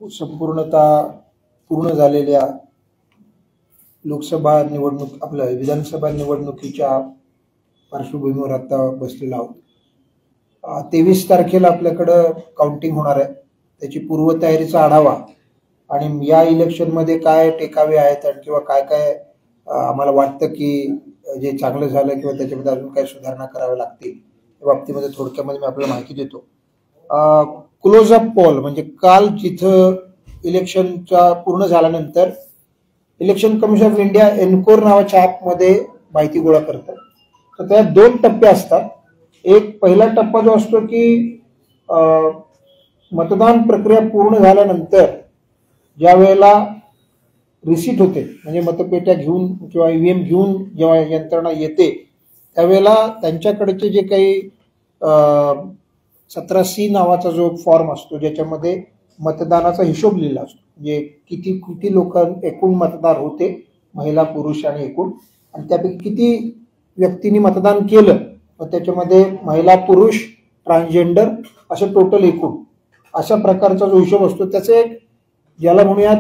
संपूर्णतः पूर्ण झालेल्या लोकसभा निवडणूक आपल्या विधानसभा निवडणुकीच्या पार्श्वभूमीवर आता बसलेलो आहोत. 23 तारखेला आपल्याकडे काउंटिंग होणार आहे. त्याची पूर्वतयारीचा आढावा आणि या इलेक्शनमध्ये काय टेकावे आहेत आणि किंवा काय काय आम्हाला वाटतं की जे चांगलं झालं किंवा त्याच्यामध्ये अजून काय सुधारणा कराव्या लागतील या बाबतीमध्ये थोडक्यामध्ये मी आपल्याला माहिती देतो. क्लोज अप पोल म्हणजे काल जिथं इलेक्शनचा पूर्ण झाल्यानंतर election commission of India encore नावाच्या ॲपमध्ये माहिती गोळा करतात. तर त्या 2 टप्पे असतात. एक पहिला टप्पा जो असतो की मतदान प्रक्रिया पूर्ण झाल्यानंतर ज्या वेळेला रिसीट होते म्हणजे मतपेट्या घेऊन किंवा ईव्हीएम घेऊन जेव्हा यंत्रणा येते त्यावेळेला त्यांच्याकडचे जे काही 17C नावाचा जो फॉर्म असतो ज्याच्यामध्ये मतदानाचा हिशोब लिहिला असतो. म्हणजे किती किती लोक एकूण मतदार होते, महिला पुरुष आणि एकूण, आणि त्यापैकी किती व्यक्तींनी मतदान केलं, मग त्याच्यामध्ये महिला पुरुष ट्रान्सजेंडर असं टोटल एकूण अशा प्रकारचा जो हिशोब असतो त्याचे एक ज्याला म्हणूयात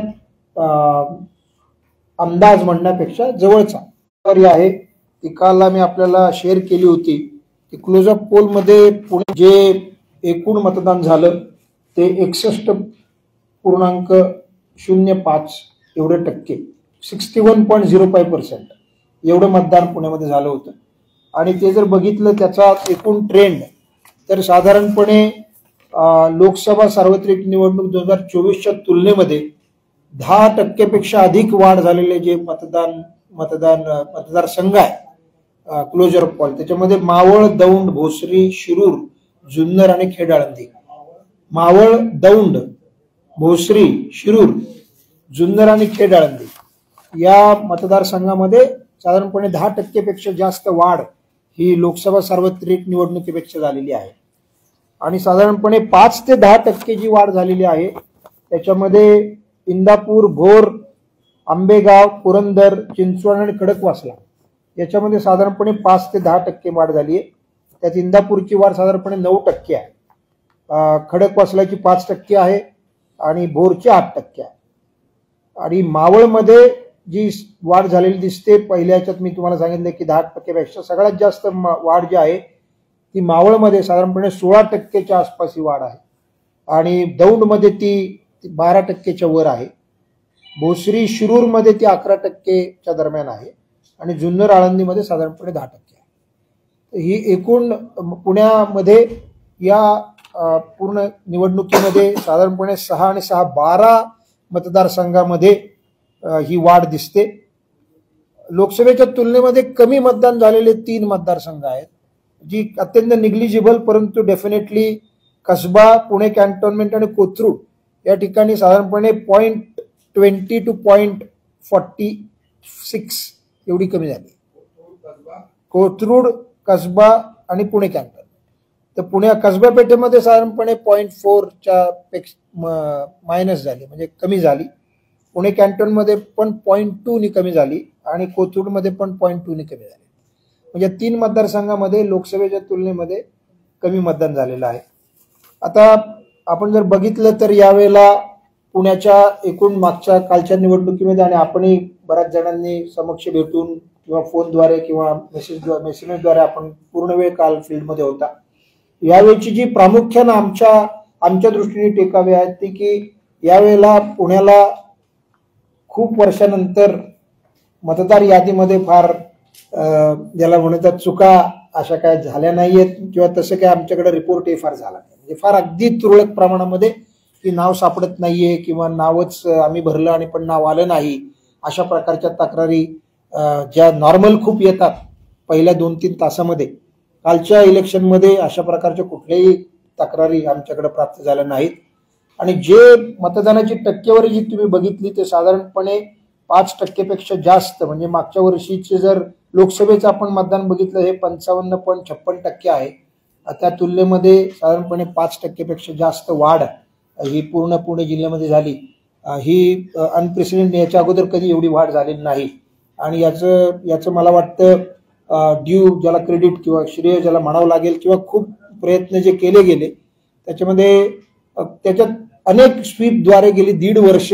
अंदाज म्हणण्यापेक्षा जवळचा आहे. ती काल मी आपल्याला शेअर केली होती की क्लोज अप पोलमध्ये पुणे जे एकूण मतदान झालं ते 61.05 एवढे टक्के 61.05% एवढं मतदान पुण्यामध्ये झालं होतं. आणि ते जर बघितलं त्याचा एकूण ट्रेंड तर साधारणपणे लोकसभा सार्वत्रिक निवडणूक 2024च्या तुलनेमध्ये 10% अधिक वाढ झालेले जे मतदारसंघ आहे क्लोजर पॉल त्याच्यामध्ये मावळ, दौंड, भोसरी, शिरूर, जुन्नर आणि खेड आळंदी. मावळ, दौंड, भोसरी, शिरूर, जुन्नर आणि खेड आळंदी या मतदारसंघामध्ये साधारणपणे 10% जास्त वाढ ही लोकसभा सार्वत्रिक निवडणुकीपेक्षा झालेली आहे. आणि साधारणपणे 5 ते 10% जी वाढ झालेली आहे त्याच्यामध्ये इंदापूर, भोर, आंबेगाव, पुरंदर, चिंचवड आणि खडकवासला याच्यामध्ये साधारणपणे 5 ते 10% वाढ झाली आहे. त्यात इंदापूरची वाढ साधारणपणे 9% आहे, खडकवासलाची 5% आहे आणि भोरची 8% आहे. आणि मावळमध्ये जी वाढ झालेली दिसते पहिल्या ह्याच्यात मी तुम्हाला सांगितलं की 10%पेक्षा सगळ्यात जास्त वाढ जी आहे ती मावळमध्ये साधारणपणे 16%च्या आसपास ही वाढ आहे. आणि दौंडमध्ये ती 12%च्या वर आहे. भोसरी, शिरूरमध्ये ती 11%च्या दरम्यान आहे आणि जुन्नर, आळंदीमध्ये साधारणपणे 10% आहे. ही एकूण पुण्यामध्ये या पूर्ण निवडणुकीमध्ये साधारणपणे 6 आणि 6 12 मतदारसंघामध्ये ही वाढ दिसते. लोकसभेच्या तुलनेमध्ये कमी मतदान झालेले 3 मतदारसंघ आहेत जी अत्यंत निग्लिजिबल परंतु डेफिनेटली कसबा, पुणे कॅन्टोन्मेंट आणि कोथरूड या ठिकाणी साधारणपणे 0.20 to 0.46 एवढी कमी झाली. कोथरूड, कसबा आणि पुणे कॅन्टोन्मेंट. तर पुणे कसबा पेठेमध्ये साधारणपणे 0.4च्या मायनस झाली म्हणजे कमी झाली. पुणे कॅन्टोनमध्ये पण 0.2 कमी झाली आणि कोथरूडमध्ये पण 0.2 कमी झाली. म्हणजे 3 मतदारसंघामध्ये लोकसभेच्या तुलनेमध्ये कमी मतदान झालेलं आहे. आता आपण जर बघितलं तर यावेळेला पुण्याच्या एकूण मागच्या कालच्या निवडणुकीमध्ये आणि आपणही बऱ्याच जणांनी समक्ष भेटून किंवा फोनद्वारे किंवा मेसेजद्वारे आपण पूर्ण वेळ काल फील्डमध्ये होता. यावेळची जी प्रामुख्यानं आमच्या दृष्टीने टेकावे आहेत ती की यावेळेला पुण्याला खूप वर्षानंतर मतदार यादीमध्ये फार ज्याला म्हणतात चुका अशा काय झाल्या नाहीयेत किंवा तसं काय आमच्याकडे रिपोर्टही फार झाला नाही. म्हणजे फार अगदी तुरळक प्रमाणामध्ये की नाव सापडत नाहीये किंवा नावच आम्ही भरलं आणि पण नाव आलं नाही अशा प्रकारच्या तक्रारी ज्या नॉर्मल खूप येतात पहिल्या 2-3 तासामध्ये, कालच्या इलेक्शनमध्ये अशा प्रकारच्या कुठल्याही तक्रारी आमच्याकडे प्राप्त झाल्या नाहीत. आणि जे मतदानाची टक्केवारी जी तुम्ही बघितली ते साधारणपणे 5%पेक्षा जास्त म्हणजे मागच्या वर्षीचे जर लोकसभेचं आपण मतदान बघितलं हे 55.56% आहे. त्या तुलनेमध्ये साधारणपणे 5%पेक्षा जास्त वाढ ही पूर्ण पुणे जिल्ह्यामध्ये झाली. ही अनप्रेसिडेंट याच्या अगोदर कधी एवढी वाढ झालेली नाही. आणि याचं मला वाटतं ड्यू ज्याला क्रेडिट किंवा श्रेय ज्याला म्हणावं लागेल किंवा खूप प्रयत्न जे केले गेले त्याच्यामध्ये त्याच्यात अनेक स्वीपद्वारे गेली 1.5 वर्ष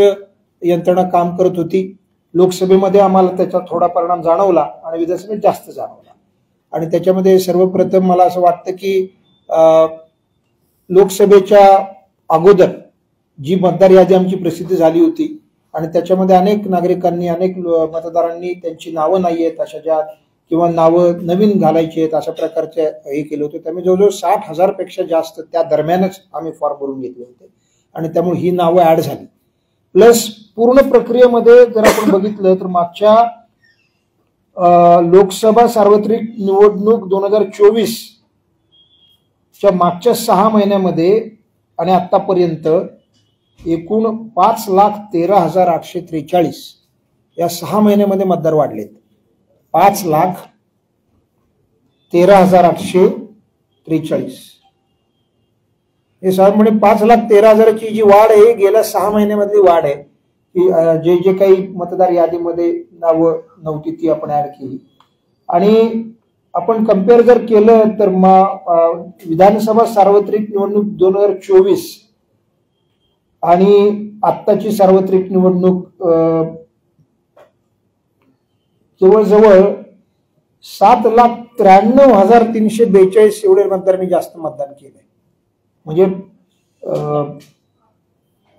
यंत्रणा काम करत होती. लोकसभेमध्ये आम्हाला त्याचा थोडा परिणाम जाणवला आणि विधानसभेत जास्त जाणवला. आणि त्याच्यामध्ये सर्वप्रथम मला असं वाटतं की लोकसभेच्या अगोदर जी मतदार यादी आमची प्रसिद्ध झाली होती आणि त्याच्यामध्ये अनेक नागरिकांनी अनेक मतदारांनी त्यांची नावं नाही आहेत अशा ज्या किंवा नावं नवीन घालायची आहेत अशा प्रकारचे हे केले होते. त्यामुळे जवळजवळ 60,000 पेक्षा जास्त त्या दरम्यानच आम्ही फॉर्म भरून घेतले होते आणि त्यामुळे ही नावं ऍड झाली. प्लस पूर्ण प्रक्रियेमध्ये जर आपण बघितलं तर मागच्या लोकसभा सार्वत्रिक निवडणूक 2024 च्या मागच्या 6 महिन्यामध्ये आणि आतापर्यंत एकूण 5,13,843 या 6 महिन्यामध्ये मतदार वाढलेत. 5,13,843 हे साधारणपणे 5,13,000ची जी वाढ आहे गेल्या 6 महिन्यामधली वाढ आहे की जे जे काही मतदार यादीमध्ये नावं नव्हती ती आपण ऍड केली. आणि आपण कम्पेअर जर केलं तर विधानसभा सार्वत्रिक निवडणूक 2024 आणि आत्ताची सार्वत्रिक निवडणूक जवळजवळ 7,93,342 एवढे मतदारांनी जास्त मतदान केलंय. म्हणजे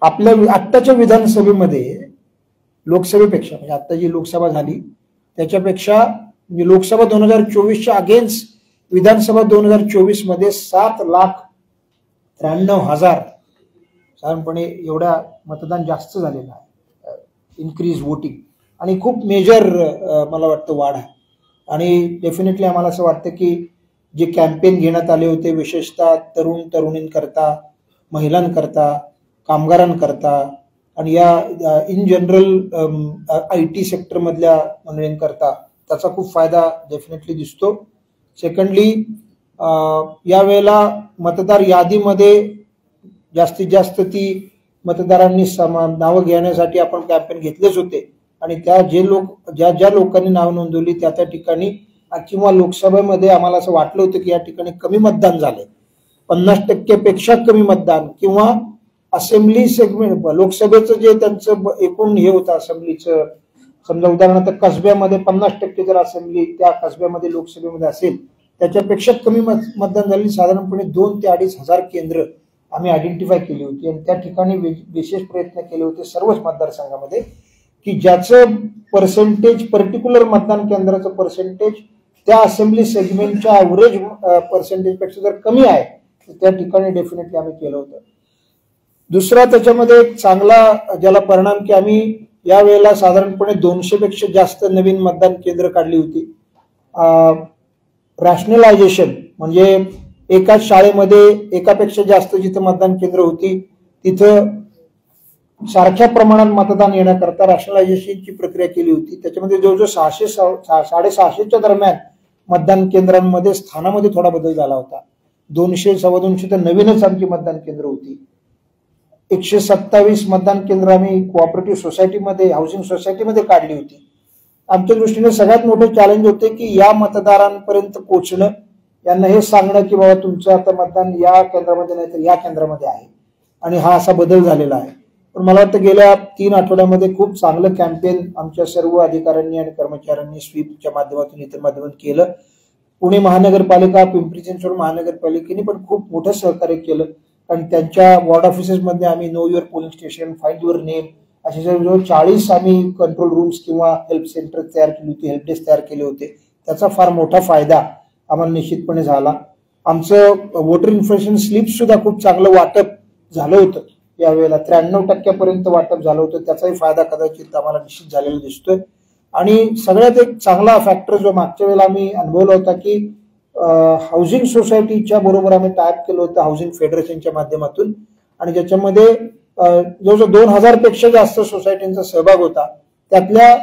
आपल्या आत्ताच्या विधानसभेमध्ये लोकसभेपेक्षा म्हणजे आता जी लोकसभा झाली त्याच्यापेक्षा म्हणजे लोकसभा 2024च्या अगेन्स्ट विधानसभा 2024 मध्ये 7,93,000 साधारणपणे एवढा मतदान जास्त झालेलं आहे. इन्क्रीज वोटिंग आणि खूप मेजर मला वाटतं वाढ आहे. आणि डेफिनेटली आम्हाला असं वाटतं की जे कॅम्पेन घेण्यात आले होते विशेषतः तरुण तरुणींकरता, महिलांकरता, कामगारांकरता आणि या इन जनरल IT सेक्टरमधल्या मंडळींकरता त्याचा खूप फायदा डेफिनेटली दिसतो. सेकंडली यावेळेला मतदार यादीमध्ये जास्तीत जास्त ती मतदारांनी नावं घेण्यासाठी आपण कॅम्पेन घेतलेच होते आणि त्या ज्या लोकांनी नाव नोंदवली त्या ठिकाणी किंवा लोकसभेमध्ये आम्हाला असं वाटलं होतं की या ठिकाणी कमी मतदान झाले, 50% पेक्षा कमी मतदान किंवा असेंब्ली सेगमेंट लोकसभेचं जे त्यांचं एकूण हे होतं असेंब्लीचं, समजा उदाहरणार्थ कसब्यामध्ये 50% जर असेंब्ली त्या कसब्यामध्ये लोकसभेमध्ये असेल त्याच्यापेक्षा कमी मतदान झाली. साधारणपणे 2,000 ते 2,500 केंद्र आम्ही आयडेंटिफाय केली होती आणि त्या ठिकाणी विशेष प्रयत्न केले होते सर्वच मतदारसंघामध्ये की ज्याचं पर्सेंटेज पर्टिक्युलर मतदान केंद्राचं पर्सेंटेज त्या असेंब्ली सेगमेंटच्या ॲव्हरेज पर्सेंटेजपेक्षा जर कमी आहे तर त्या ठिकाणी डेफिनेटली आम्ही केलं होतं. दुसरा त्याच्यामध्ये एक चांगला ज्याला परिणाम की आम्ही यावेळेला साधारणपणे 200 पेक्षा जास्त नवीन मतदान केंद्र काढली होती. रॅशनलायझेशन म्हणजे एकाच शाळेमध्ये एकापेक्षा जास्त जिथं मतदान केंद्र होती तिथं सारख्या प्रमाणात मतदान येण्याकरता रॅशनलायझेशनची प्रक्रिया केली होती. त्याच्यामध्ये जवळजवळ 600-650च्या दरम्यान मतदान केंद्रांमध्ये स्थानामध्ये थोडा बदल झाला होता. 200-250 तर नवीनच आमची मतदान केंद्र होती. 127 मतदान केंद्र आम्ही कोऑपरेटिव्ह सोसायटीमध्ये हाऊसिंग सोसायटीमध्ये काढली होती. आमच्या दृष्टीने सगळ्यात मोठे चॅलेंज होते की या मतदारांपर्यंत पोहोचणं, यांना हे सांगणं की बाबा तुमचं आता मतदान या केंद्रामध्ये नाही तर या केंद्रामध्ये आहे आणि हा असा बदल झालेला आहे. पण मला वाटतं गेल्या 3 आठवड्यामध्ये खूप चांगलं कॅम्पेन आमच्या सर्व अधिकाऱ्यांनी आणि कर्मचाऱ्यांनी स्वीपच्या माध्यमातून इतर माध्यमातून केलं. पुणे महानगरपालिका, पिंपरी चिंचवड महानगरपालिकेने पण खूप मोठं सहकार्य केलं आणि त्यांच्या वॉर्ड ऑफिसेसमध्ये आम्ही know your polling station, find your name असे जवळजवळ 40 आम्ही कंट्रोल रूम्स किंवा हेल्प सेंटर तयार केली होती, हेल्प डेस्क तयार केले होते. त्याचा फार मोठा फायदा आम्हाला निश्चितपणे झाला. आमचं वोटर इन्फॉर्मेशन स्लिप सुद्धा खूप चांगलं वाटप झालं होतं. यावेळेला 93% वाटप झालं होतं. त्याचाही फायदा कदाचित आम्हाला निश्चित झालेला दिसतोय. आणि सगळ्यात एक चांगला फॅक्टर जो मागच्या वेळेला आम्ही अनुभवला होता की हाऊसिंग सोसायटीच्या बरोबर आम्ही टायप केलं होतं हाऊसिंग फेडरेशनच्या माध्यमातून आणि ज्याच्यामध्ये जवळजवळ 2,000 पेक्षा जास्त सोसायटींचा सहभाग होता. त्यातल्या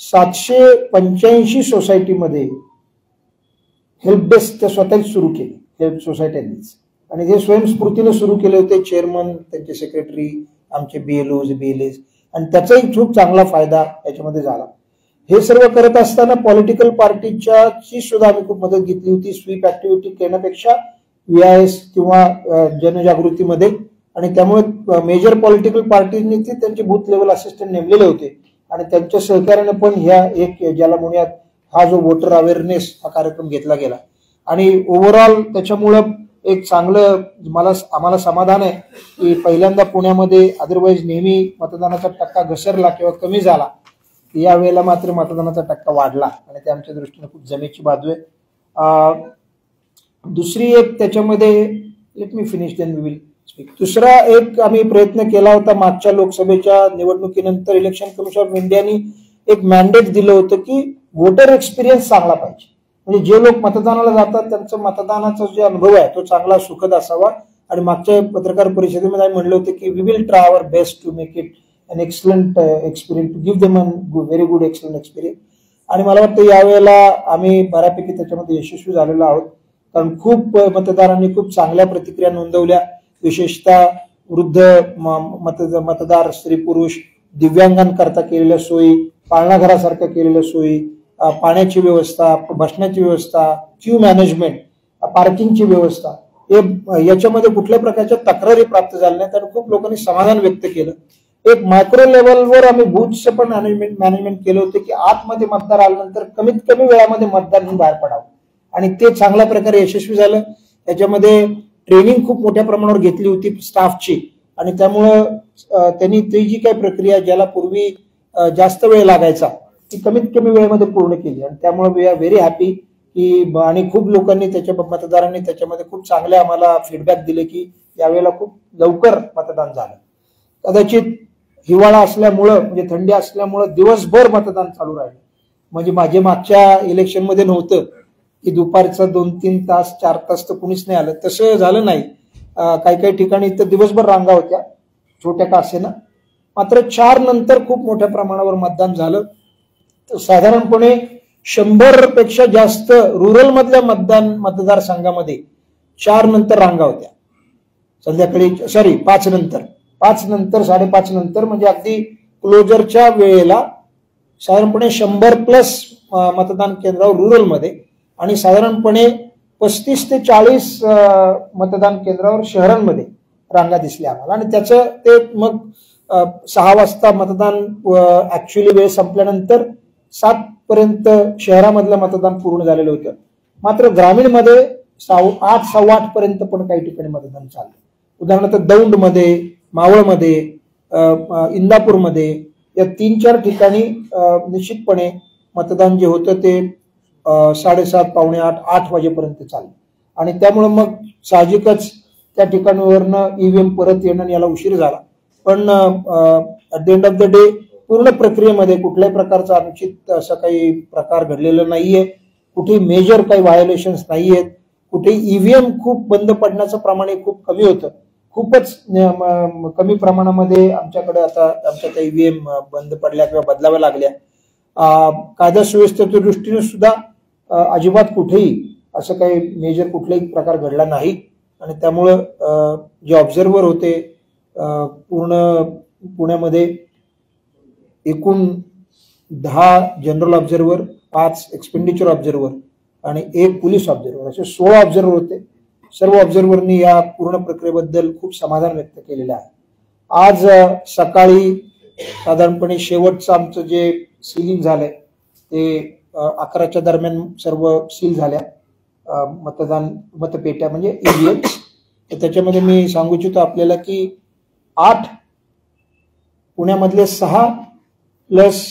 785 सोसायटीमध्ये हेल्प डेस्क त्या स्वतःच सुरू केली, हेल्प सोसायट्यांनीच, आणि ते स्वयंस्फूर्तीने सुरू केले होते. चेअरमन, त्यांचे सेक्रेटरी, आमचे BLOs, BLAs, आणि त्याचाही खूप चांगला फायदा याच्यामध्ये झाला. हे सर्व करत असताना पॉलिटिकल पार्टीची सुद्धा आम्ही खूप मदत घेतली होती. स्वीप ऍक्टिव्हिटी करण्यापेक्षा VIS किंवा जनजागृतीमध्ये आणि त्यामुळे मेजर पॉलिटिकल पार्टींनी ते त्यांचे बूथ लेवल असिस्टंट नेमलेले होते आणि त्यांच्या सहकार्याने पण ह्या एक ज्याला म्हणूयात हा जो वोटर अवेअरनेस हा कार्यक्रम घेतला गेला आणि ओव्हरऑल त्याच्यामुळं एक चांगलं आम्हाला समाधान आहे की पहिल्यांदा पुण्यामध्ये अदरवाईज नेहमी मतदानाचा टक्का घसरला किंवा कमी झाला, यावेळेला मात्र मतदानाचा टक्का वाढला आणि ते आमच्या दृष्टीने खूप जमेची बाजू आहे. दुसरी एक त्याच्यामध्ये let me finish then we will speak. दुसरा एक आम्ही प्रयत्न केला होता मागच्या लोकसभेच्या निवडणुकीनंतर इलेक्शन कमिशन ऑफ इंडियानी एक मॅन्डेट दिलं होतं की वोटर एक्सपिरियन्स चांगला पाहिजे, म्हणजे जे लोक मतदानाला जातात त्यांचा मतदानाचा जो अनुभव आहे तो चांगला सुखद असावा. आणि मागच्या पत्रकार परिषदेमध्ये आम्ही म्हणलं होतं की we will try our best to make it an excellent experience, to give them a very good excellent experience. आणि मला वाटतं यावेळेला आम्ही बऱ्यापैकी त्याच्यामध्ये यशस्वी झालेलो आहोत, कारण खूप मतदारांनी खूप चांगल्या प्रतिक्रिया नोंदवल्या, विशेषतः वृद्ध मतदार, स्त्री पुरुष, दिव्यांगांकरता केलेल्या सोयी, पाळणाघरासारख्या केलेल्या सोयी, पाण्याची व्यवस्था, बसण्याची व्यवस्था, क्यू मॅनेजमेंट, पार्किंगची व्यवस्था, याच्यामध्ये कुठल्या प्रकारच्या तक्रारी प्राप्त झाल्या नाहीत आणि खूप लोकांनी समाधान व्यक्त केलं. एक मायक्रो लेवलवर आम्ही बूथचं पण मॅनेजमेंट केलं होतं की आतमध्ये मतदार आल्यानंतर कमीत कमी वेळामध्ये मतदार घेऊन बाहेर पडावं आणि ते चांगल्या प्रकारे यशस्वी झालं. त्याच्यामध्ये ट्रेनिंग खूप मोठ्या प्रमाणावर घेतली होती स्टाफची आणि त्यामुळं त्यांनी ती जी काही प्रक्रिया ज्याला पूर्वी जास्त वेळ लागायचा ती कमीत कमी वेळेमध्ये पूर्ण केली आणि त्यामुळे वी आर व्हेरी हॅपी की आणि खूप लोकांनी मतदारांनी त्याच्यामध्ये खूप चांगले आम्हाला फीडबॅक दिले की यावेळेला खूप लवकर मतदान झालं. कदाचित हिवाळा असल्यामुळं म्हणजे थंडी असल्यामुळं दिवसभर मतदान चालू राहिलं, म्हणजे माझे मागच्या इलेक्शनमध्ये नव्हतं की दुपारचं 2-3 तास 4 तास तर कुणीच नाही आलं, तसं झालं नाही. काही काही ठिकाणी तर दिवसभर रांगा होत्या छोट्या का असेना, मात्र 4 नंतर खूप मोठ्या प्रमाणावर मतदान झालं. साधारणपणे 100 पेक्षा जास्त रुरल मधल्या मतदारसंघामध्ये 4 नंतर रांगा होत्या संध्याकाळी, 5 नंतर 5:30 नंतर, म्हणजे अगदी क्लोजरच्या वेळेला साधारणपणे 100+ मतदान केंद्रावर रुरलमध्ये आणि साधारणपणे 35 ते 40 मतदान केंद्रावर शहरांमध्ये रांगा दिसल्या आम्हाला. आणि त्याचं ते मग 6 वाजता मतदान ऍक्च्युअली वेळ संपल्यानंतर 7 पर्यंत शहरामधलं मतदान पूर्ण झालेलं होतं. मात्र ग्रामीणमध्ये 8, 8:15 पर्यंत पण काही ठिकाणी मतदान चाललं. उदाहरणार्थ दौंडमध्ये, मावळमध्ये, इंदापूरमध्ये या 3-4 ठिकाणी निश्चितपणे मतदान जे होतं ते 7:30, 7:45, 8 वाजेपर्यंत चाललं आणि त्यामुळे मग साहजिकच त्या ठिकाणावरनं ईव्हीएम परत येणं याला उशीर झाला. पण at the end of the day पूर्ण प्रक्रियेमध्ये कुठल्याही प्रकारचा अनुचित असा काही प्रकार घडलेला नाहीये, कुठेही मेजर काही व्हायोलेशन्स नाहीयेत, कुठेही ईव्हीएम खूप बंद पडण्याचं प्रमाण खूप कमी होतं, खूपच कमी प्रमाणामध्ये आमच्याकडे आता आमच्या ईव्हीएम बंद पडल्या किंवा बदलाव्या लागल्या. कायदा सुव्यवस्थेच्या दृष्टीने सुद्धा अजिबात कुठेही असं काही मेजर कुठलाही प्रकार घडला नाही आणि त्यामुळं जे ऑब्झर्व्हर होते पूर्ण पुण्यामध्ये एकूण 10 जनरल ऑब्झर्व्हर, 5 एक्सपेंडिचर ऑब्झर्व्हर आणि 1 पोलीस ऑब्झर्व्हर असे 16 ऑब्झर्व्हर होते. सर्व ऑब्झर्व्हरनी या पूर्ण प्रक्रियेबद्दल खूप समाधान व्यक्त केलेलं आहे. आज सकाळी साधारणपणे शेवटचं आमचं जे सीलिंग झालंय ते 11च्या दरम्यान सर्व सील झाल्या मतपेट्या म्हणजे ईव्हीएम. त्याच्यामध्ये मी सांगू इच्छितो आपल्याला की 8 पुण्यामधले 6 प्लस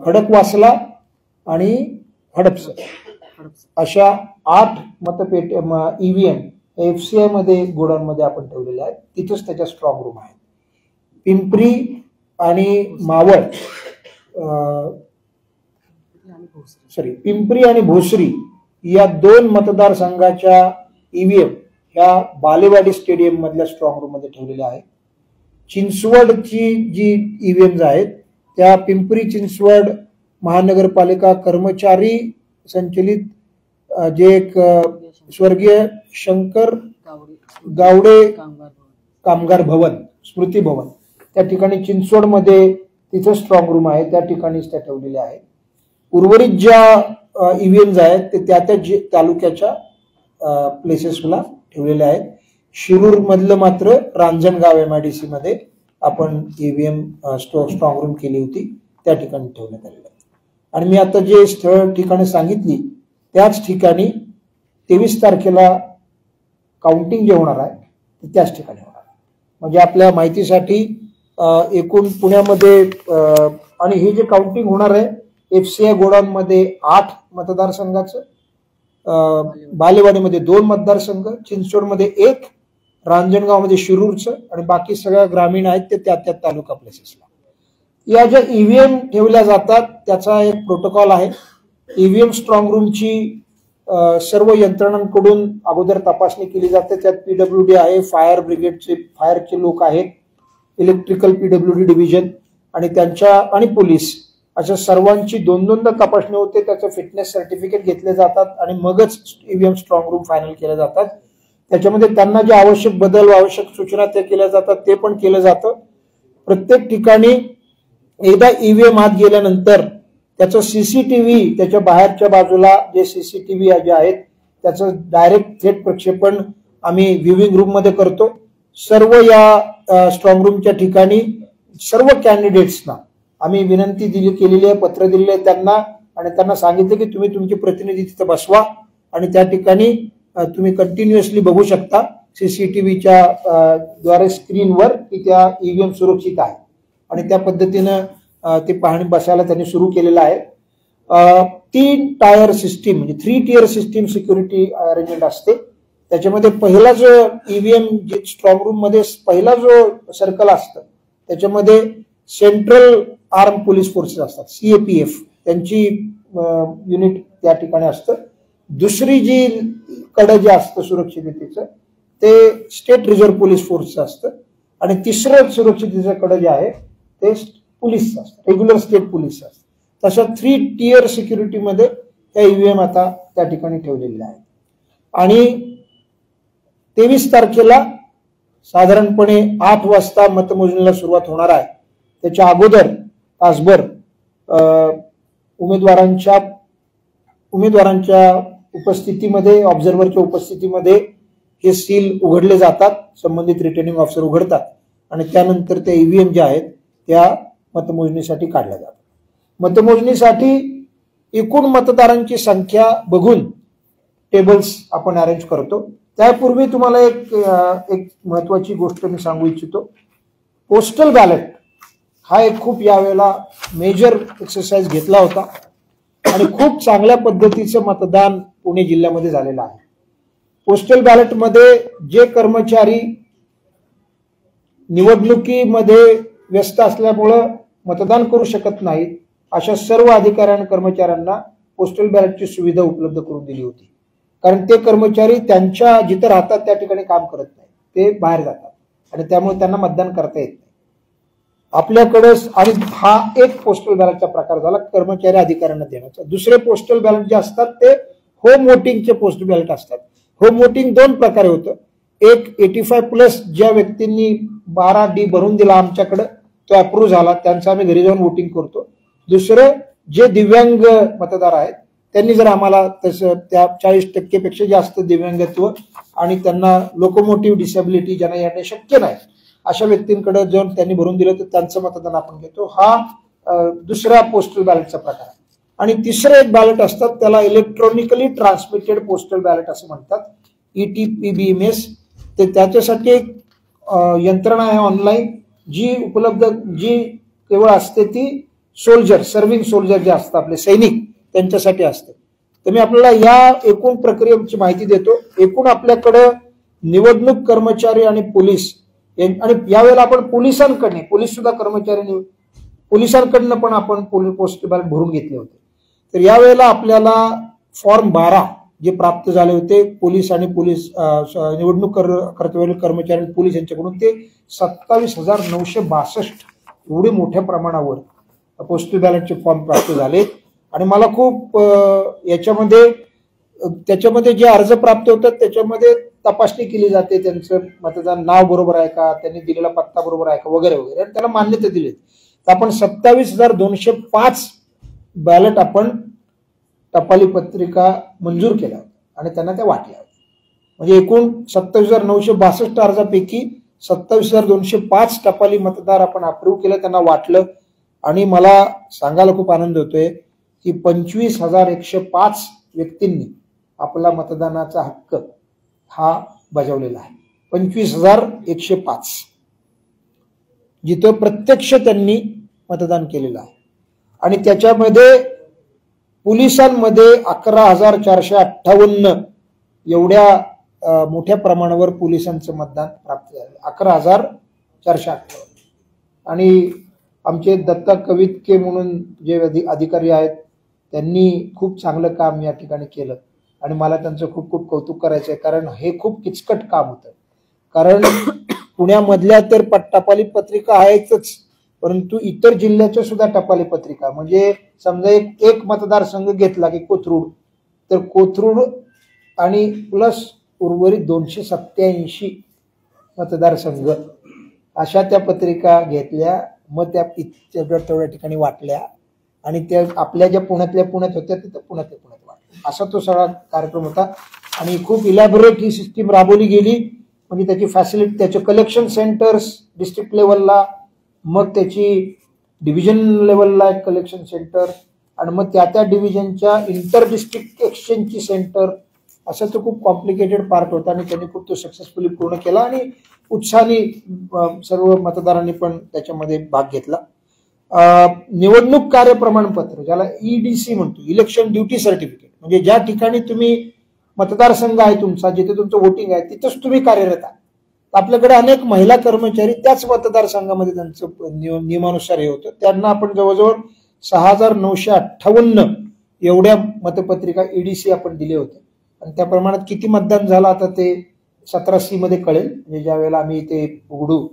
खडकवासला आणि हडपसर अशा 8 मतपेट्या ईव्हीएम FCI मध्ये गोडाऊनमध्ये आपण ठेवलेले आहेत. तिथंच त्याच्या स्ट्रॉंग रूम आहे. पिंपरी आणि मावळ पिंपरी आणि भोसरी या 2 मतदारसंघाच्या ईव्हीएम ह्या बालेवाडी स्टेडियम मधल्या स्ट्रॉंग रूम मध्ये ठेवलेल्या आहेत. चिंचवडची जी ईव्हीएम्स आहेत त्या पिंपरी चिंचवड महानगरपालिका कर्मचारी संचलित जे एक स्वर्गीय शंकर गावडे कामगार भवन, स्मृती भवन, त्या ठिकाणी चिंचवडमध्ये तिथं स्ट्रॉंग रूम आहे, त्या ठिकाणीच त्या ठेवलेल्या आहेत. उर्वरित ज्या ईव्हीएम्स आहेत ते त्या तालुक्याच्या प्लेसेसला ठेवलेल्या आहेत. शिरूर मधलं मात्र रांजणगाव MIDC मध्ये आपण EVM स्ट्रॉंग रूम केली होती, त्या ठिकाणी ठेवण्यात आलेलं आहे. आणि मी आता जे स्थळ ठिकाणी सांगितली त्याच ठिकाणी 23 तारखेला काउंटिंग जे होणार आहे ते त्याच ठिकाणी होणार. म्हणजे आपल्या माहितीसाठी एकूण पुण्यामध्ये आणि हे जे काउंटिंग होणार आहे FCI गोडाऊन मध्ये 8 मतदारसंघाचं, बालेवाडीमध्ये 2 मतदारसंघ, चिंचवडमध्ये 1, रांजणगावमध्ये शिरूरचं आणि बाकी सगळ्या ग्रामीण आहेत ते त्या तालुका प्लेसेसला. या ज्या EVM ठेवल्या जातात त्याचा एक प्रोटोकॉल आहे. EVM स्ट्रॉंग रूमची सर्व यंत्रणांकडून अगोदर तपासणी केली जाते. त्यात PWD आहे, फायर ब्रिगेडचे फायरचे लोक आहेत, इलेक्ट्रिकल PWD डिव्हिजन आणि त्यांच्या आणि पोलीस अशा सर्वांची 2-2दा तपासणी होते. त्याचं फिटनेस सर्टिफिकेट घेतले जातात आणि मगच EVM स्ट्रॉंग रूम फायनल केले जातात. त्याच्यामध्ये त्यांना जे आवश्यक बदल आवश्यक सूचना ते केल्या जातात ते पण केलं जातं. प्रत्येक ठिकाणी एकदा EVM आत गेल्यानंतर त्याचं CCTV त्याच्या बाहेरच्या बाजूला जे CCTV जे आहेत त्याचं डायरेक्ट थेट प्रक्षेपण आम्ही व्ह्यूइंग रूम मध्ये करतो. सर्व या स्ट्रॉंग रूमच्या ठिकाणी सर्व कॅन्डिडेट्सना आम्ही विनंती केलेली आहे, पत्र दिलेले आहे त्यांना आणि त्यांना सांगितलं की तुम्ही तुमचे प्रतिनिधी तिथे बसवा आणि त्या ठिकाणी तुम्ही कंटिन्युअसली बघू शकता CCTVच्या द्वारे स्क्रीनवर की त्या EVM सुरक्षित आहे आणि त्या पद्धतीनं ते पाहणी बसायला त्यांनी सुरू केलेलं आहे. 3 टायर सिस्टीम म्हणजे 3 टियर सिस्टीम सिक्युरिटी अरेंजमेंट असते. त्याच्यामध्ये पहिला जो EVM स्ट्रॉंग रूम मध्ये पहिला जो सर्कल असतं त्याच्यामध्ये सेंट्रल आर्म पोलीस फोर्सेस असतात, CAPF त्यांची युनिट त्या ठिकाणी असतं. दुसरी जी कडं जे असतं सुरक्षिततेचं ते स्टेट रिझर्व्ह पोलीस फोर्सचं असतं आणि तिसरं सुरक्षिततेचं कडं जे आहे ते पोलीसचं असतं, रेग्युलर स्टेट पोलीसचं असतं. तशा 3 टियर सिक्युरिटीमध्ये त्या EVM आता त्या ठिकाणी ठेवलेल्या आहेत. आणि 23 तारखेला साधारणपणे 8 वाजता मतमोजणीला सुरुवात होणार आहे. त्याच्या अगोदर तासभर उमेदवारांच्या उपस्थितीमध्ये, ऑब्झर्व्हरच्या उपस्थितीमध्ये हे सील उघडले जातात, संबंधित रिटर्निंग ऑफिसर उघडतात आणि त्यानंतर त्या EVM ज्या आहेत त्या मतमोजणीसाठी काढल्या जातात. मतमोजणीसाठी एकूण मतदारांची संख्या बघून टेबल्स आपण अरेंज करतो. त्यापूर्वी तुम्हाला एक महत्वाची गोष्ट मी सांगू इच्छितो. पोस्टल बॅलेट हा एक खूप यावेळेला मेजर एक्सरसाइज घेतला होता आणि खूप चांगल्या पद्धतीचं मतदान पुणे जिल्ह्यामध्ये झालेलं आहे. पोस्टल बॅलेटमध्ये जे कर्मचारी निवडणुकीमध्ये व्यस्त असल्यामुळं मतदान करू शकत नाहीत अशा सर्व अधिकारी आणि कर्मचाऱ्यांना पोस्टल बॅलेटची सुविधा उपलब्ध करून दिली होती. कारण ते कर्मचारी त्यांच्या जिथे राहतात त्या ठिकाणी काम करत नाही, ते बाहेर जातात आणि त्यामुळे त्यांना मतदान करता येत नाही. आपल्याकडे आणि हा एक पोस्टल बॅलेटचा प्रकार झाला कर्मचारी अधिकाऱ्यांना देण्याचा. दुसरे पोस्टल बॅलेट जे असतात ते होम वोटिंगचे पोस्टल बॅलेट असतात. होम वोटिंग 2 प्रकारे होतं. एक 85+ ज्या व्यक्तींनी 12D भरून दिला आमच्याकडे तो अप्रूव्ह झाला त्यांचा आम्ही घरी जाऊन वोटिंग करतो. दुसरं जे दिव्यांग मतदार आहेत त्यांनी जर आम्हाला तसं त्या 40% पेक्षा जास्त दिव्यांगत्व आणि त्यांना लोकोमोटिव्ह डिसेबिलिटी ज्यांना येणे शक्य नाही अशा व्यक्तींकडे जर त्यांनी भरून दिलं तर त्यांचं मतदान आपण घेतो. हा दुसरा पोस्टल बॅलेटचा प्रकार आहे. आणि तिसरं एक बॅलेट असतात त्याला इलेक्ट्रॉनिकली ट्रान्समिटेड पोस्टल बॅलेट असं म्हणतात, ETPBMS. ते त्याच्यासाठी एक यंत्रणा आहे ऑनलाईन जी उपलब्ध, जी केवळ असते ती सोल्जर, सर्व्हिंग सोल्जर जे असतात आपले सैनिक त्यांच्यासाठी असते. तर मी आपल्याला या एकूण प्रक्रियेची माहिती देतो. एकूण आपल्याकडे निवडणूक कर्मचारी आणि पोलीस आणि यावेळेला आपण पोलिसांकडनं, पोलीस सुद्धा कर्मचारी पोलिसांकडनं पण आपण पोस्टल बॅलेट भरून घेतले होते. तर यावेळेला आपल्याला फॉर्म 12 जे प्राप्त झाले होते पोलीस आणि पोलीस निवडणूक कर्तव्यातील कर्मचारी आणि पोलीस यांच्याकडून ते 27,962 एवढे मोठ्या प्रमाणावर पोस्टल बॅलेटचे फॉर्म प्राप्त झाले. आणि मला खूप त्याच्यामध्ये जे अर्ज प्राप्त होतात त्याच्यामध्ये तपासणी केली जाते, त्यांचं मतदान नाव बरोबर आहे का, त्यांनी दिलेला पत्ता बरोबर आहे का वगैरे वगैरे, आणि त्याला मान्यता दिली. तर आपण 27,205 बॅलेट आपण टपाली पत्रिका मंजूर केल्या आणि त्यांना त्या वाटल्या. म्हणजे एकूण 27,962 अर्जापैकी 27,205 टपाली मतदार आपण अप्रूव्ह केलं, त्यांना वाटलं. आणि मला सांगायला खूप आनंद होतोय की 25,105 व्यक्तींनी आपला मतदानाचा हक्क हा बजावलेला आहे. 25,105 जिथं प्रत्यक्ष त्यांनी मतदान केलेलं आहे. आणि त्याच्यामध्ये पोलिसांमध्ये 11,458 एवढ्या मोठ्या प्रमाणावर पोलिसांचं मतदान प्राप्त झालं. 11,458. आणि आमचे दत्ता कवितके म्हणून जे अधिकारी आहेत त्यांनी खूप चांगलं काम या ठिकाणी केलं आणि मला त्यांचं खूप खूप कौतुक करायचं आहे. कारण हे खूप किचकट काम होतं. कारण पुण्यामधल्या तर टपाली पत्रिका आहेतच, परंतु इतर जिल्ह्याच्या सुद्धा टपाली पत्रिका, म्हणजे समजा एक मतदारसंघ घेतला की कोथरूड, तर कोथरूड आणि प्लस उर्वरित 287 मतदारसंघ अशा त्या पत्रिका घेतल्या. मग त्या तेवढ्या ठिकाणी वाटल्या आणि त्या आपल्या ज्या पुण्यात होत्या तिथं पुण्यात वाटल्या. असा तो सगळा कार्यक्रम होता आणि खूप इलॅबोरेट ही सिस्टीम राबवली गेली. म्हणजे त्याची फॅसिलिटी, त्याचे कलेक्शन सेंटर्स डिस्ट्रिक्ट लेवलला, मग त्याची डिव्हिजन लेवलला एक कलेक्शन सेंटर, आणि मग त्या डिव्हिजनच्या इंटर डिस्ट्रिक्ट एक्सचेंजची सेंटर, असं तो खूप कॉम्प्लिकेटेड पार्ट होता आणि त्यांनी खूप तो सक्सेसफुली पूर्ण केला आणि उत्साहाने सर्व मतदारांनी पण त्याच्यामध्ये भाग घेतला. निवडणूक कार्य प्रमाणपत्र, ज्याला EDC म्हणतो, इलेक्शन ड्युटी सर्टिफिकेट, म्हणजे ज्या ठिकाणी तुम्ही मतदारसंघ आहे तुमचा, जिथे तुमचं वोटिंग आहे तिथंच तुम्ही कार्यरत आहात. आपल्याकडे अनेक महिला कर्मचारी त्याच मतदारसंघामध्ये त्यांचं नियमानुसार हे होतं. त्यांना आपण जवळजवळ 6,958 एवढ्या मतपत्रिका EDC आपण दिले होते. आणि त्या प्रमाणात किती मतदान झालं आता ते 17C मध्ये कळेल. म्हणजे ज्या वेळेला आम्ही ते उघडू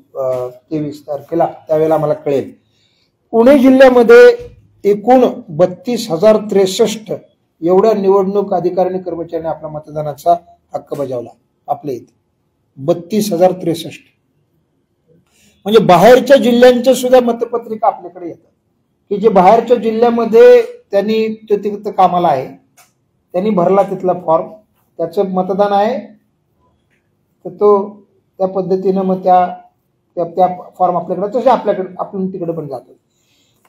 23 तारखेला त्यावेळेला आम्हाला कळेल. पुणे जिल्ह्यामध्ये एकूण 32,063 एवढ्या निवडणूक अधिकारी आणि कर्मचाऱ्यांनी आपला मतदानाचा हक्क बजावला. आपल्या इथे 32,063, म्हणजे बाहेरच्या जिल्ह्यांच्या सुद्धा मतपत्रिका आपल्याकडे येतात की जे बाहेरच्या जिल्ह्यामध्ये त्यांनी तिथं कामाला आहे, त्यांनी भरला तिथला फॉर्म, त्याचं मतदान आहे, तर तो त्या पद्धतीनं मग त्या फॉर्म आपल्याकडे, तसे आपल्याकडे आपण तिकडे पण जातो.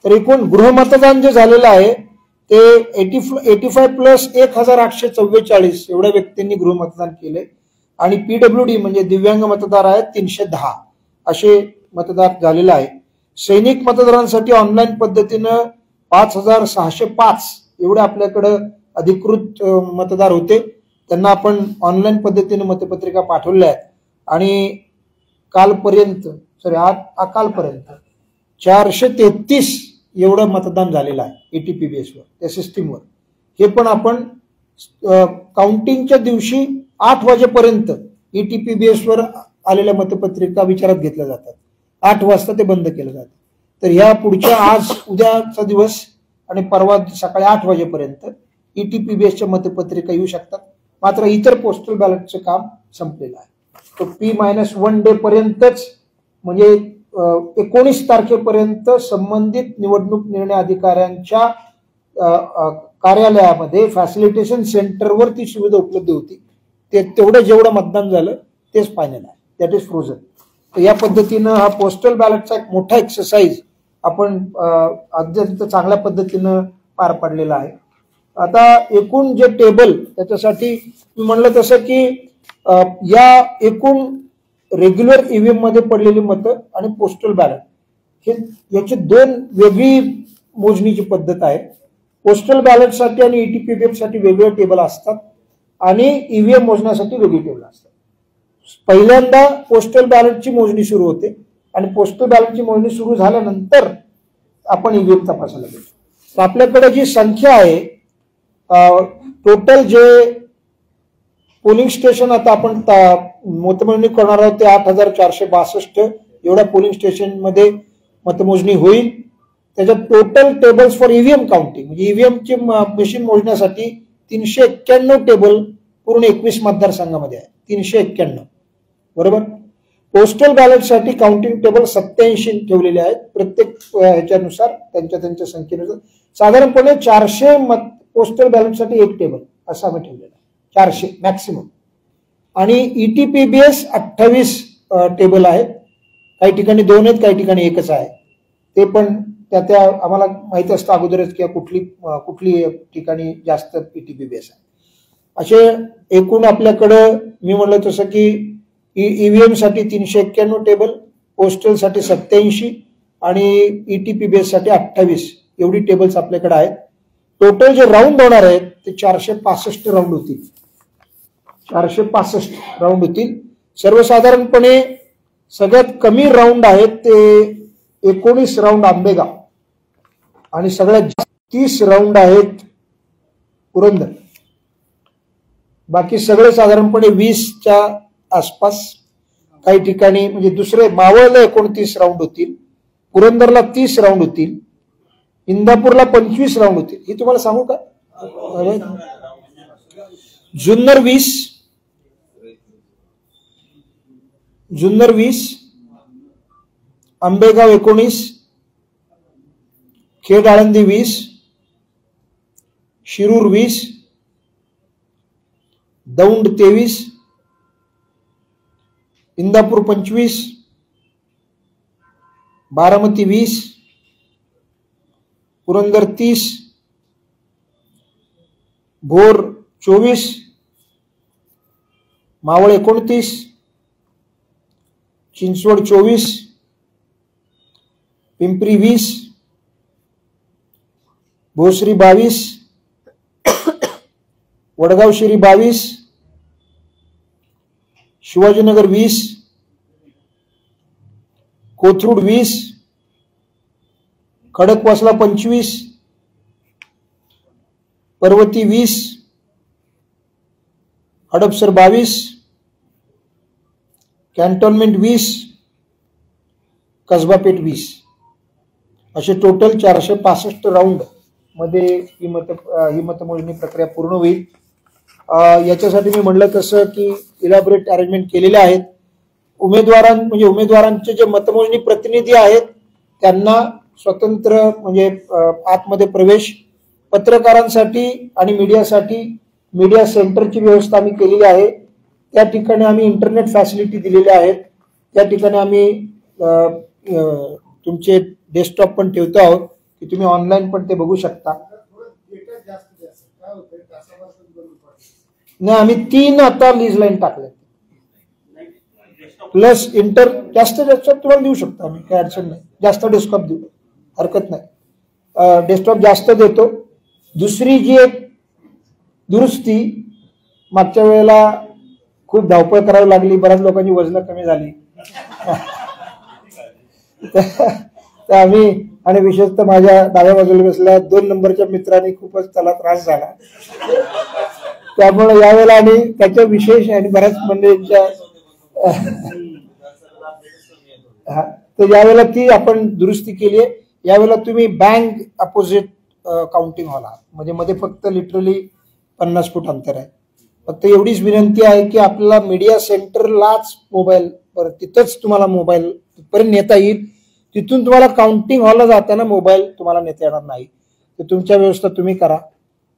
तर एकूण गृहमतदान जे झालेलं आहे ते 85 प्लस 1,844 एवढ्या व्यक्तींनी गृहमतदान केले. आणि PWD म्हणजे दिव्यांग मतदार आहेत 310 असे मतदार झालेले आहे. सैनिक मतदारांसाठी ऑनलाईन पद्धतीनं 5,605 एवढे आपल्याकडं अधिकृत मतदार होते. त्यांना आपण ऑनलाईन पद्धतीने मतपत्रिका पाठवल्या आहेत. आणि कालपर्यंत 433 एवढं मतदान झालेलं आहे ATPBS वर, त्या सिस्टीमवर. हे पण आपण काउंटिंगच्या दिवशी 8 वाजेपर्यंत ATPBS वर आलेल्या मतपत्रिका विचारात घेतल्या जातात. 8 वाजता ते बंद केलं जातं. तर ह्या पुढच्या आज उद्याचा दिवस आणि परवा सकाळी 8 वाजेपर्यंत ATPBSच्या मतपत्रिका येऊ शकतात. मात्र इतर पोस्टल बॅलेटचं काम संपलेलं आहे. तो P-1 डे पर्यंतच, म्हणजे 19 तारखेपर्यंत संबंधित निवडणूक निर्णय अधिकाऱ्यांच्या कार्यालयामध्ये फॅसिलिटेशन सेंटरवर ती सुविधा उपलब्ध होती. ते तेवढं जेवढं मतदान झालं तेच फायनल आहे, दॅट इज फ्रोझन. तर या पद्धतीनं हा पोस्टल बॅलेटचा एक मोठा एक्सरसाइज आपण अत्यंत चांगल्या पद्धतीनं पार पाडलेला आहे. आता एकूण जे टेबल, त्याच्यासाठी मी म्हणलं तसं की या एकूण रेग्युलर EVM मध्ये पडलेली मतं आणि पोस्टल बॅलेट हे याची 2 वेगळी मोजणीची पद्धत आहे. पोस्टल बॅलेटसाठी आणि ETPBS साठी वेगळे टेबल असतात आणि EVM मोजण्यासाठी वेगळी टेबल असतात. पहिल्यांदा पोस्टल बॅलेटची मोजणी सुरू होते आणि पोस्टल बॅलेटची मोजणी सुरू झाल्यानंतर आपण EVM तपासायला घेतो. तर आपल्याकडे जी संख्या आहे, टोटल जे पोलिंग स्टेशन आता आपण मतमोजणी करणार आहोत ते 8,462 एवढ्या पोलिंग स्टेशन मध्ये मतमोजणी होईल. त्याच्यात total tables for EVM counting, म्हणजे EVM ची मशीन मोजण्यासाठी 391 टेबल पूर्ण 21 मतदारसंघामध्ये आहे. 391, बरोबर. पोस्टल बॅलेटसाठी काउंटिंग टेबल 87 ठेवलेले आहेत. प्रत्येक ह्याच्यानुसार त्यांच्या संख्येनुसार साधारणपणे 400 पोस्टल बॅलेटसाठी एक टेबल असं आम्ही ठेवलेलं आहे. 400 मॅक्सिमम. आणि ETPBS 28 टेबल आहेत. काही ठिकाणी 2 आहेत, काही ठिकाणी 1च आहे. ते पण त्या आम्हाला माहिती असतं अगोदरच की कुठली ठिकाणी जास्त ETPBS आहे. असे एकूण आपल्याकडं मी म्हणलं तसं की EVM साठी 391 टेबल, पोस्टल साठी 87 आणि ETPBS साठी 28 एवढी टेबल्स आपल्याकडे आहेत. टोटल जे राऊंड होणार आहेत ते 465 राऊंड होतील. 465 राऊंड होतील. सर्वसाधारणपणे सगळ्यात कमी राऊंड आहेत ते 19 राऊंड आंबेगाव आणि सगळ्यात जास्त 30 राऊंड आहेत पुरंदर. बाकी सगळे साधारणपणे 20च्या आसपास. काही ठिकाणी म्हणजे दुसरे मावळला 29 राऊंड होतील, पुरंदरला 30 राऊंड होतील, इंदापूरला 25 राऊंड होतील. हे तुम्हाला सांगू का? जुन्नर 20, आंबेगाव 19, खेड आळंदी 20, शिरूर 20, दौंड 23, इंदापूर 25, बारामती 20, पुरंदर 30, भोर 24, मावळ 29, चिंचवड 24, पिंपरी 20, भोसरी 22, वडगाव शिरी 22, शिवाजीनगर 20, कोथरूड 20, खडकवासला 25, पर्वती 20, हडपसर 22, कॅन्टोन्मेंट 20, कसबापेठ 20 असे टोटल 465 राऊंड मध्ये ही मतमोजणी प्रक्रिया पूर्ण होईल. याच्यासाठी मी म्हणलं तसं की इलॅबोरेट अरेंजमेंट केलेले आहेत. उमेदवारांचे जे मतमोजणी प्रतिनिधी आहेत त्यांना स्वतंत्र म्हणजे आतमध्ये प्रवेश, पत्रकारांसाठी आणि मीडियासाठी मीडिया सेंटरची व्यवस्था आम्ही केलेली आहे. त्या ठिकाणी आम्ही इंटरनेट फॅसिलिटी दिलेल्या आहेत. त्या ठिकाणी आम्ही तुमचे डेस्कटॉप पण ठेवतो आहोत की तुम्ही ऑनलाईन पण ते बघू शकता. नाही, आम्ही 3 आता लीज लाईन टाकले प्लस जास्त तुम्हाला देऊ शकतो आम्ही, काही अडचण नाही. जास्त डेस्कटॉप देऊ, हरकत नाही. डेस्कटॉप जास्त देतो. दुसरी जी एक दुरुस्ती, मागच्या वेळेला खूप धावपळ करावी लागली, बऱ्याच लोकांची वजन कमी झाली तर आम्ही, आणि विशेषतः माझ्या डाव्या बाजूला बसल्या 2 नंबरच्या मित्रांनी खूपच त्याला त्रास झाला. त्यामुळे यावेळेला आणि त्याच्या विशेष आणि बऱ्याच मंडळींच्या तर यावेळेला ती आपण दुरुस्ती केली आहे. यावेळेला तुम्ही बँक अपोजिट काउंटिंग हॉल आहात, म्हणजे मध्ये फक्त लिटरली 50 फूट अंतर आहे. फक्त एवढीच विनंती आहे की आपल्याला मीडिया सेंटरलाच मोबाईल, तिथंच तुम्हाला मोबाईल तिथपर्यंत नेता येईल. तिथून तुम्हाला काउंटिंग हॉलला जाताना मोबाईल तुम्हाला नेता येणार नाही. तर तुमच्या व्यवस्था तुम्ही करा.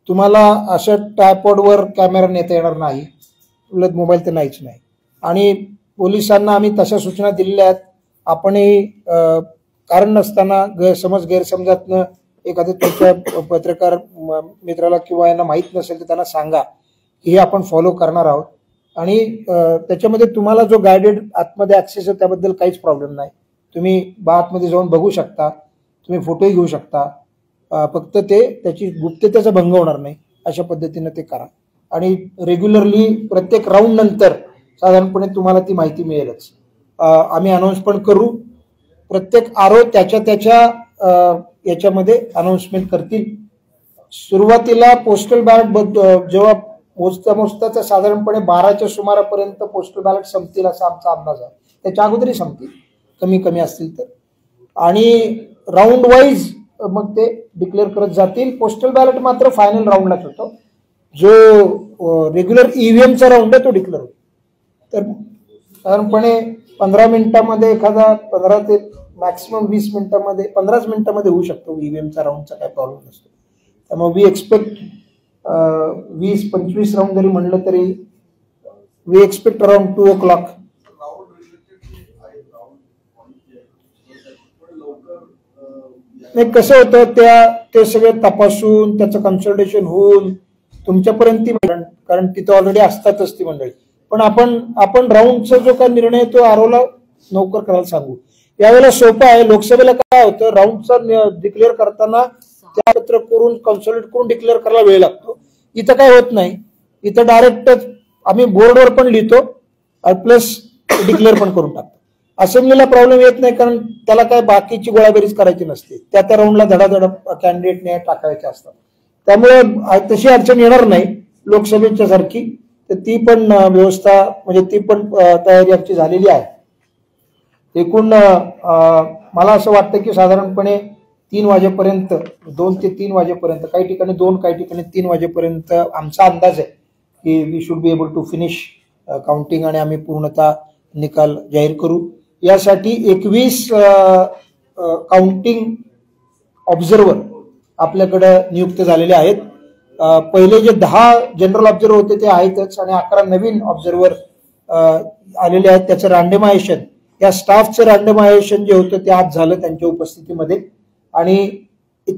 तुम्हाला अशा ट्रायपॉडवर कॅमेरा नेता येणार नाही, उलट मोबाईल तर नाहीच नाही. आणि पोलिसांना आम्ही तशा सूचना दिलेल्या आहेत. आपणही कारण नसताना गैरसमजातनं एखाद्या तुमच्या पत्रकार मित्राला किंवा यांना माहीत नसेल तर त्यांना सांगा की हे आपण फॉलो करणार आहोत. आणि त्याच्यामध्ये तुम्हाला जो गायडेड आतमध्ये ऍक्सेस आहे त्याबद्दल काहीच प्रॉब्लेम नाही. तुम्ही आतमध्ये जाऊन बघू शकता, तुम्ही फोटोही घेऊ शकता. फक्त त्याची गुप्ततेचा भंग होणार नाही अशा पद्धतीने ते करा. आणि रेग्युलरली प्रत्येक राऊंड नंतर साधारणपणे तुम्हाला ती माहिती मिळेलच. आम्ही अनाऊन्स पण करू. प्रत्येक आरो त्याच्या याच्यामध्ये अनाऊन्समेंट करतील. सुरुवातीला पोस्टल बॅलेट जेव्हा मोजता साधारणपणे 12च्या सुमारापर्यंत पोस्टल बॅलेट संपतील असा आमचा अंदाज आहे. त्याच्या अगोदरही संपतील, कमी असतील तर. आणि राऊंड वाईज मग ते डिक्लेअर करत जातील. पोस्टल बॅलेट मात्र फायनल राऊंडलाच होतो. जो रेग्युलर ईव्हीएमचा राऊंड आहे तो डिक्लेअर होतो. तर साधारणपणे 15 मिनिटांमध्ये एखादा 15 ते मॅक्सिमम 20 मिनिटांमध्ये 15 मिनिटांमध्ये होऊ शकतो ईव्हीएमचा राऊंडचा, काही प्रॉब्लेम नसतो. त्यामुळे वी एक्सपेक्ट 20-25 राऊंड जरी म्हणलं तरी We expect around 2 o'clock. नाही कसं होतं ते सगळे तपासून त्याचं कन्सल्टेशन होऊन तुमच्यापर्यंत ती, कारण तिथं ऑलरेडी असतातच ती मंडळी. पण आपण राऊंडचा जो काय निर्णय तो आरोला नोकर करायला सांगू. यावेळेला सोपं आहे. लोकसभेला काय होतं, राऊंडचा डिक्लेअर करताना त्यापत्र करून कन्सल्टेट करून डिक्लेअर करायला वेळ लागतो. इथं काय होत नाही. इथं डायरेक्ट आम्ही बोर्डवर पण लिहितो प्लस डिक्लेअर पण करून टाकतो. असेंब्लीला प्रॉब्लेम येत नाही, कारण त्याला काय बाकीची गोळाबेरीज करायची नसते. त्या राऊंडला धडाधड कॅन्डिडेटने टाकायचे असतात. त्यामुळे तशी अडचण येणार नाही लोकसभेच्या सारखी. तर ती पण व्यवस्था म्हणजे ती पण तयारी आमची झालेली आहे. एकूण मला असं वाटतं की साधारणपणे 3 वाजेपर्यंत 2 ते 3 वाजेपर्यंत, काही ठिकाणी 2 काही ठिकाणी 3 वाजेपर्यंत आमचा अंदाज आहे की we should be able to finish counting आणि आम्ही पूर्णतः निकाल जाहीर करू. यासाठी 21 काउंटिंग ऑब्झर्वर आपल्याकडे नियुक्त झालेले आहेत. पहिले जे 10 जनरल ऑब्झर्वर होते ते आहेतच आणि 11 नवीन ऑब्झर्वर आलेले आहेत. त्याचं रँडमायझेशन, या स्टाफचं रँडमायझेशन जे होतं ते आज झालं त्यांच्या उपस्थितीमध्ये. आणि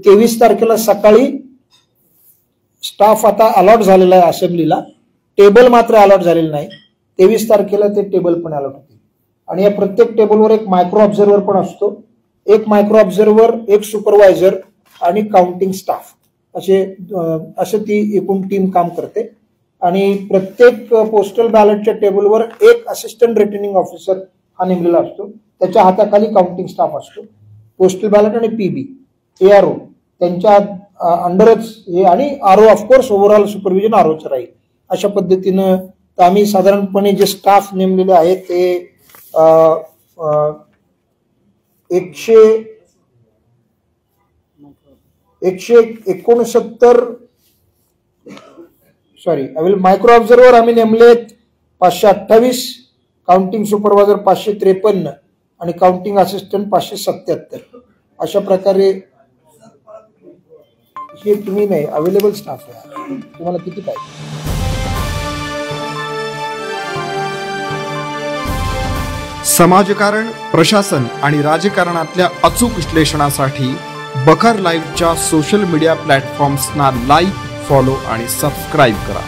23 तारखेला सकाळी स्टाफ आता अलॉट झालेला आहे असेंब्लीला. टेबल मात्र अलॉट झालेलं नाही. 23 तारखेला ते टेबल पण अलॉट होतील. आणि या प्रत्येक टेबलवर एक मायक्रो ऑब्झर्वर पण असतो. एक मायक्रो ऑब्झर्वर, एक सुपरवायझर आणि काउंटिंग स्टाफ असे ती एकूण टीम काम करते. आणि प्रत्येक पोस्टल बॅलेटच्या टेबलवर एक असिस्टंट रिटर्निंग ऑफिसर हा नेमलेला असतो. त्याच्या हाताखाली काउंटिंग स्टाफ असतो. पोस्टल बॅलेट आणि पीबी ARO त्यांच्या अंडरच हे, आणि RO ऑफकोर्स ओव्हरऑल सुपरविजन ROचं राहील. अशा पद्धतीनं आम्ही साधारणपणे जे स्टाफ नेमलेले आहेत ते 169 मायक्रो ऑब्झर्वर आम्ही नेमलेत 528, काउंटिंग सुपरवायझर 553 आणि काउंटिंग असिस्टंट 577. अशा प्रकारे हे तुम्ही नाही अवेलेबल स्टाफ आहे. तुम्हाला किती पाहिजे? समाजकारण, प्रशासन आणि राजकारणातल्या अचूक विश्लेषणासाठी बखर लाईव्हच्या सोशल मीडिया प्लॅटफॉर्म्सना लाईक, फॉलो आणि सबस्क्राईब करा.